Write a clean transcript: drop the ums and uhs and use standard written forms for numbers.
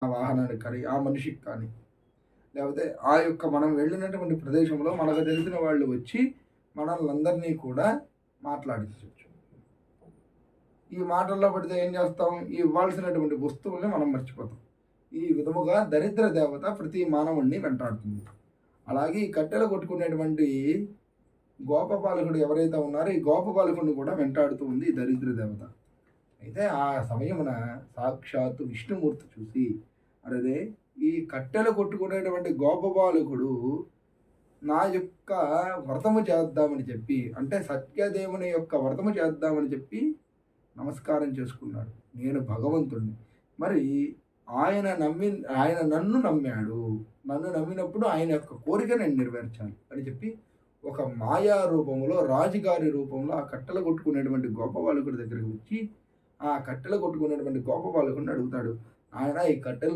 ఆ వాహనానికి కానీ, ఆ మనిషికి కానీ, లేకపోతే ఆ యొక్క మనం వెళ్ళినటువంటి ప్రదేశంలో మనకు తెలిసిన వాళ్ళు వచ్చి మనల్నందరినీ కూడా మాట్లాడించొచ్చు. ఈ మాటల్లో పడితే ఏం చేస్తాం? ఈ ఇవ్వాల్సినటువంటి వస్తువుల్ని మనం మర్చిపోతాం. ఈ విధముగా దరిద్ర దేవత ప్రతి మానవుడిని వెంటాడుతుంది. అలాగే ఈ కట్టెలు కొట్టుకునేటువంటి గోపబాలకుడు ఎవరైతే ఉన్నారో, ఈ గోపబాలకుడిని కూడా వెంటాడుతూ ఉంది ఈ దరిద్ర దేవత. అయితే ఆ సమయమున సాక్షాత్తు విష్ణుమూర్తి చూసి, అరెరే! ఈ కట్టెలు కొట్టుకునేటువంటి గోపబాలకుడు నా యొక్క వ్రతము చేద్దామని చెప్పి, అంటే సత్యదేవుని యొక్క వ్రతము చేద్దామని చెప్పి నమస్కారం చేసుకున్నాడు. నేను భగవంతుడిని. మరి ఆయన నన్ను నమ్మాడు. నన్ను నమ్మినప్పుడు ఆయన యొక్క కోరిక నేను నెరవేర్చాలి అని చెప్పి ఒక మాయా రూపంలో, రాజుగారి రూపంలో ఆ కట్టెలు కొట్టుకునేటువంటి గోపబాలకుడి దగ్గరికి వచ్చి, ఆ కట్టెలు కొట్టుకునేటువంటి గోపబాలకుడిని అడుగుతాడు. నాయనా ఈ కట్టెలు